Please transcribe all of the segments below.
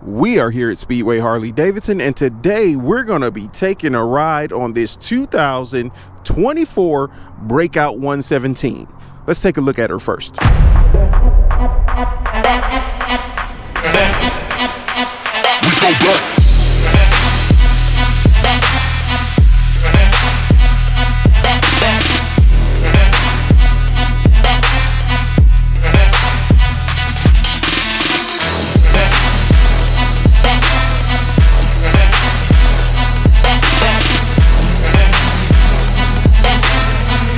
We are here at Speedway Harley-Davidson, and today we're going to be taking a ride on this 2024 Breakout 117. Let's take a look at her first. We go back.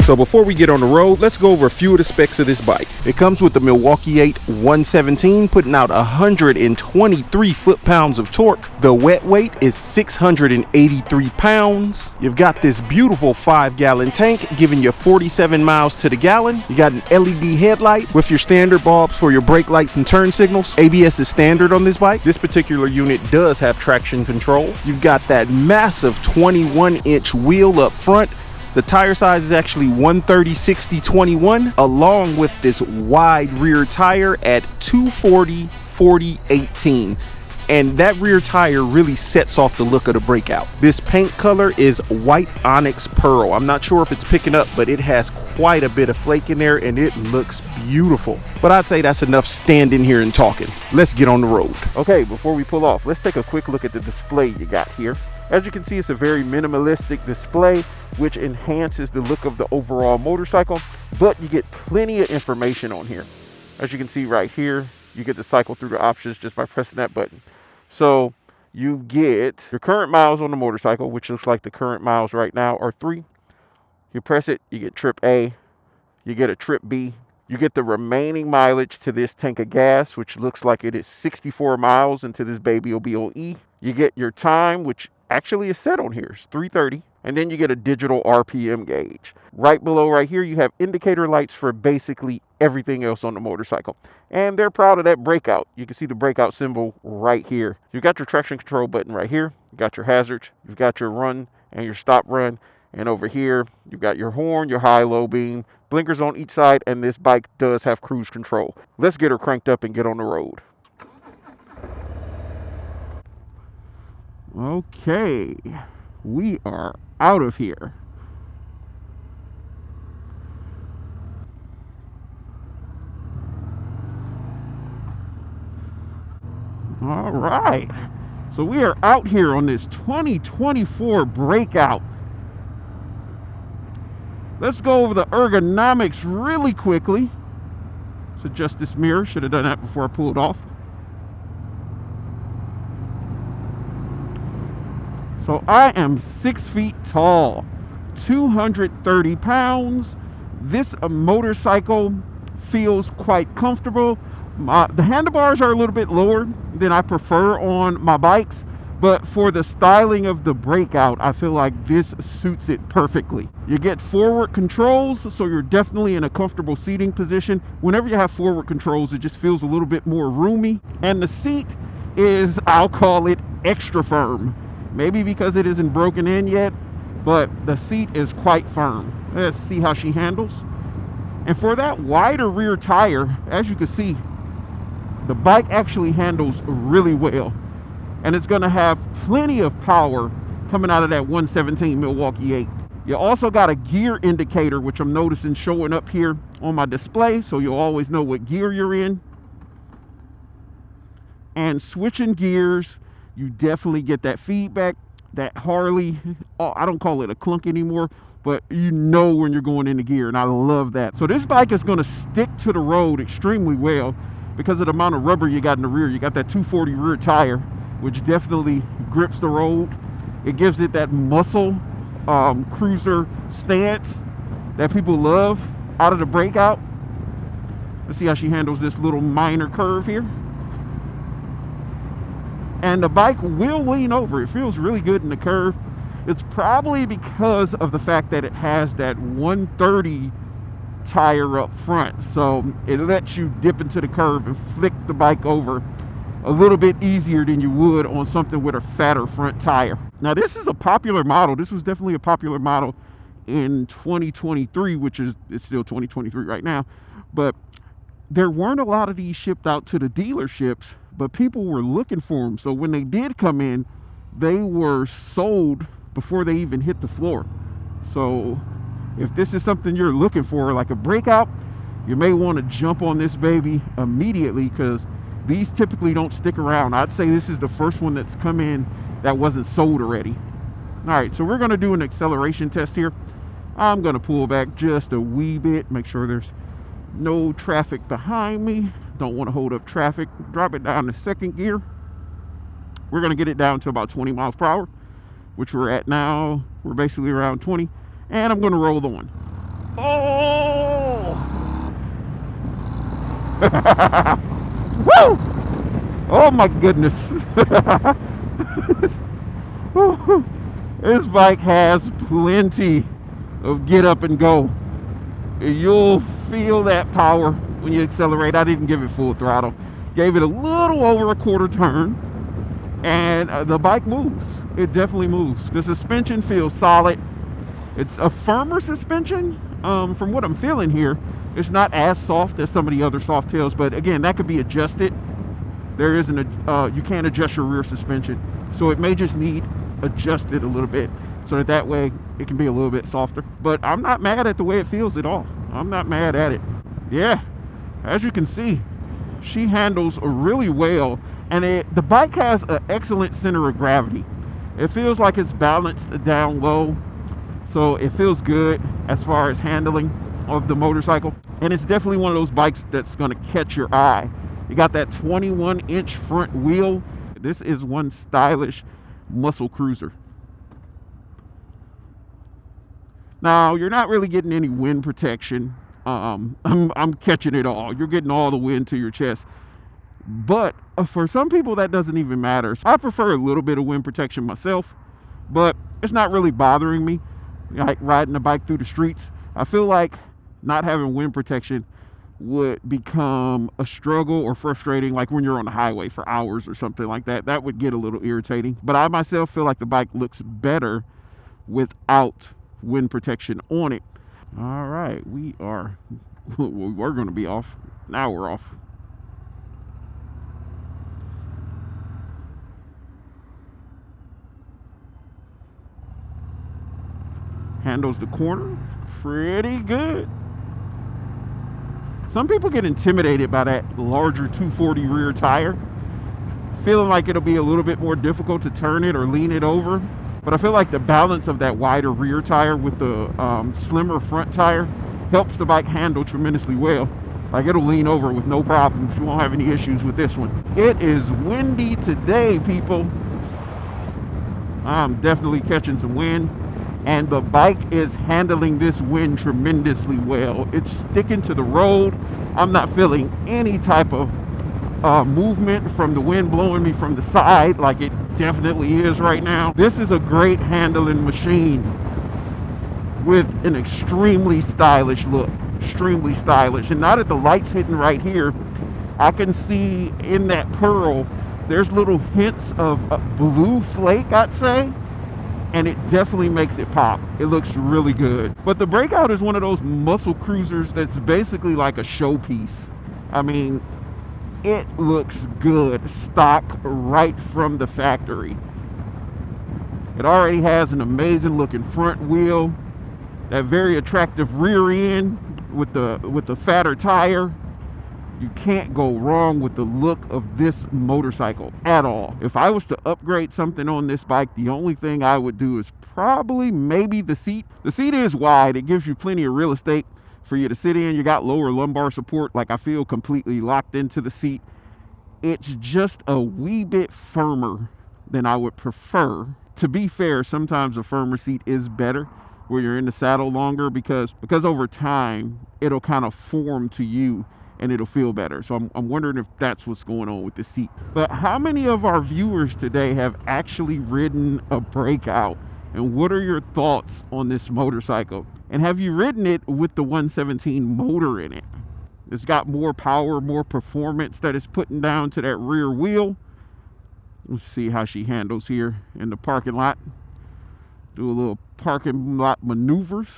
So before we get on the road, let's go over a few of the specs of this bike. It comes with the Milwaukee 8 117, putting out 123 foot-pounds of torque. The wet weight is 683 pounds. You've got this beautiful 5-gallon tank, giving you 47 miles to the gallon. You got an LED headlight with your standard bulbs for your brake lights and turn signals. ABS is standard on this bike. This particular unit does have traction control. You've got that massive 21-inch wheel up front. The tire size is actually 130/60/21, along with this wide rear tire at 240/40/18. And that rear tire really sets off the look of the Breakout. This paint color is white onyx pearl. I'm not sure if it's picking up, but it has quite a bit of flake in there and it looks beautiful. But I'd say that's enough standing here and talking. Let's get on the road. Okay, before we pull off, let's take a quick look at the display you got here. As you can see, it's a very minimalistic display, which enhances the look of the overall motorcycle, but you get plenty of information on here. As you can see right here, you get to cycle through the options just by pressing that button. So you get your current miles on the motorcycle, which looks like the current miles right now are 3. You press it, you get trip A, you get a trip B, you get the remaining mileage to this tank of gas, which looks like it is 64 miles into this baby will be on E. You get your time, which actually is set on here, it's 3:30, and then you get a digital RPM gauge. Right below right here, you have indicator lights for basically everything else on the motorcycle. And they're proud of that Breakout. You can see the Breakout symbol right here. You got your traction control button right here. You got your hazards. You've got your run and your stop run. And over here, you've got your horn, your high-low beam, blinkers on each side, and this bike does have cruise control. Let's get her cranked up and get on the road. Okay, we are out of here. All right, so we are out here on this 2024 Breakout. Let's go over the ergonomics really quickly. Let's adjust this mirror. Should have done that before I pulled off. So I am 6 feet tall, 230 pounds. This motorcycle feels quite comfortable. The handlebars are a little bit lower than I prefer on my bikes, but for the styling of the Breakout, I feel like this suits it perfectly. You get forward controls, so you're definitely in a comfortable seating position. Whenever you have forward controls, it just feels a little bit more roomy. And the seat is, I'll call it extra firm. Maybe because it isn't broken in yet, but the seat is quite firm. Let's see how she handles. And for that wider rear tire, as you can see, the bike actually handles really well. And it's gonna have plenty of power coming out of that 117 Milwaukee 8. You also got a gear indicator, which I'm noticing showing up here on my display, so you'll always know what gear you're in. And switching gears, you definitely get that feedback, that Harley, I don't call it a clunk anymore, but you know when you're going into gear, and I love that. So this bike is gonna stick to the road extremely well because of the amount of rubber you got in the rear. You got that 240 rear tire, which definitely grips the road. It gives it that muscle cruiser stance that people love out of the Breakout. Let's see how she handles this little minor curve here. And the bike will lean over. It feels really good in the curve. It's probably because of the fact that it has that 130 tire up front. So it lets you dip into the curve and flick the bike over a little bit easier than you would on something with a fatter front tire. Now this is a popular model. This was definitely a popular model in 2023, which is it's still 2023 right now. But there weren't a lot of these shipped out to the dealerships but people were looking for them. So when they did come in, they were sold before they even hit the floor. So if this is something you're looking for, like a Breakout, you may want to jump on this baby immediately, because these typically don't stick around. I'd say this is the first one that's come in that wasn't sold already. All right, so we're going to do an acceleration test here. I'm going to pull back just a wee bit, make sure there's no traffic behind me. Don't want to hold up traffic. Drop it down to second gear. We're going to get it down to about 20 miles per hour, which we're at now. We're basically around 20, and I'm going to roll the one. Oh! Woo! Oh my goodness. This bike has plenty of get up and go. You'll feel that power when you accelerate. I didn't give it full throttle. Gave it a little over a quarter turn, and the bike moves. It definitely moves. The suspension feels solid. It's a firmer suspension. From what I'm feeling here, it's not as soft as some of the other soft tails, but again, that could be adjusted. There isn't a, you can't adjust your rear suspension. So it may just need adjusted a little bit, so that way it can be a little bit softer. But I'm not mad at the way it feels at all. I'm not mad at it. Yeah, as you can see, she handles really well, and the bike has an excellent center of gravity. It feels like it's balanced down low, so it feels good as far as handling of the motorcycle. And it's definitely one of those bikes that's going to catch your eye. You got that 21-inch front wheel. This is one stylish muscle cruiser. Now, you're not really getting any wind protection. I'm catching it all. You're getting all the wind to your chest. But for some people, that doesn't even matter. I prefer a little bit of wind protection myself, but it's not really bothering me. Like riding a bike through the streets, I feel like not having wind protection would become a struggle or frustrating, like when you're on the highway for hours or something like that. That would get a little irritating. But I myself feel like the bike looks better without wind protection on it. All right, we're going to be off. Now we're off. Handles the corner pretty good. Some people get intimidated by that larger 240 rear tire, feeling like it'll be a little bit more difficult to turn it or lean it over. But I feel like the balance of that wider rear tire with the slimmer front tire helps the bike handle tremendously well. Like, it'll lean over with no problems. You won't have any issues with this one. It is windy today, people. I'm definitely catching some wind, and the bike is handling this wind tremendously well. It's sticking to the road. I'm not feeling any type of movement from the wind blowing me from the side like it definitely is right now. This is a great handling machine with an extremely stylish look. Extremely stylish. And now that the light's hitting right here, I can see in that pearl there's little hints of blue flake, I'd say, and it definitely makes it pop. It looks really good. But the Breakout is one of those muscle cruisers that's basically like a showpiece. I mean, it looks good stock right from the factory. It already has an amazing looking front wheel, that very attractive rear end with the fatter tire. You can't go wrong with the look of this motorcycle at all. If I was to upgrade something on this bike, the only thing I would do is probably maybe the seat. The seat is wide. It gives you plenty of real estate for you to sit in. You got lower lumbar support. Like, I feel completely locked into the seat. It's just a wee bit firmer than I would prefer. To be fair, sometimes a firmer seat is better where you're in the saddle longer, because over time it'll kind of form to you and it'll feel better. So I'm wondering if that's what's going on with the seat. But how many of our viewers today have actually ridden a Breakout? And what are your thoughts on this motorcycle? And have you ridden it with the 117 motor in it? It's got more power, more performance that it's putting down to that rear wheel. Let's see how she handles here in the parking lot. Do a little parking lot maneuvers.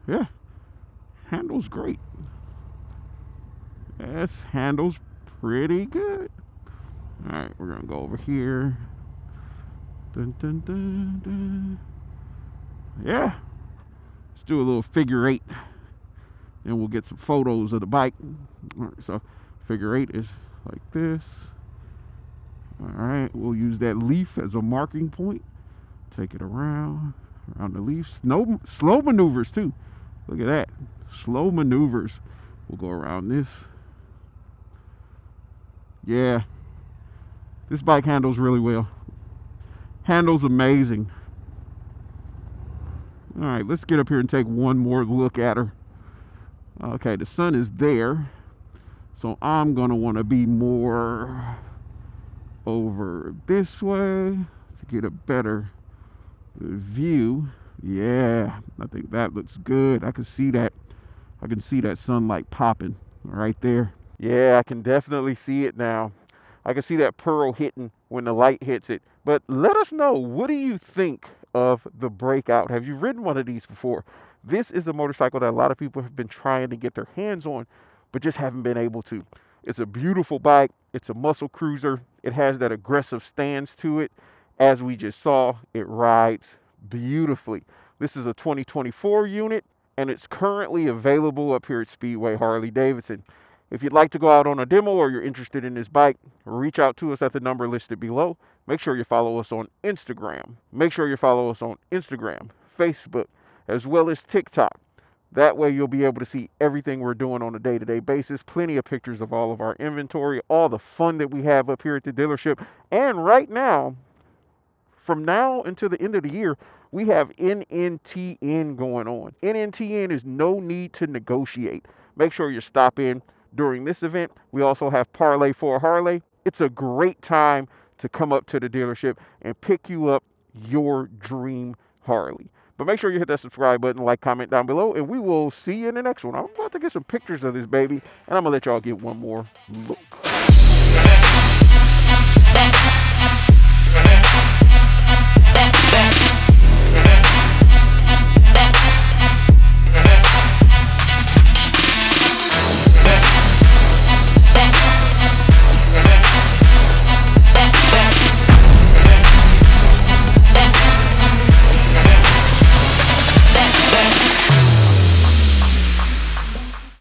Yeah, handles great. Yes, handles pretty good. All right, we're gonna go over here. Dun, dun, dun, dun. Yeah, let's do a little figure eight, and we'll get some photos of the bike. All right, so figure eight is like this. All right, we'll use that leaf as a marking point. Take it around the leaf. Slow maneuvers too. Look at that, slow maneuvers. We'll go around this. Yeah, this bike handles really well. Handles amazing. All right, let's get up here and take one more look at her. Okay, the sun is there, so I'm gonna want to be more over this way to get a better view. Yeah, I think that looks good. I can see that. I can see that sunlight popping right there. Yeah, I can definitely see it now. I can see that pearl hitting when the light hits it. But let us know, what do you think of the Breakout? Have you ridden one of these before? This is a motorcycle that a lot of people have been trying to get their hands on, but just haven't been able to. It's a beautiful bike. It's a muscle cruiser. It has that aggressive stance to it. As we just saw, it rides beautifully. This is a 2024 unit, and it's currently available up here at Speedway Harley-Davidson. If you'd like to go out on a demo or you're interested in this bike, reach out to us at the number listed below. Make sure you follow us on Instagram. Make sure you follow us on Instagram, Facebook, as well as TikTok. That way you'll be able to see everything we're doing on a day-to-day basis. Plenty of pictures of all of our inventory, all the fun that we have up here at the dealership. And right now, from now until the end of the year, we have NNTN going on. NNTN is no need to negotiate. Make sure you stop in during this event. We also have Parlay for Harley. It's a great time to come up to the dealership and pick you up your dream Harley. But make sure you hit that subscribe button, like, comment down below, and we will see you in the next one. I'm about to get some pictures of this baby, and I'm going to let y'all get one more look.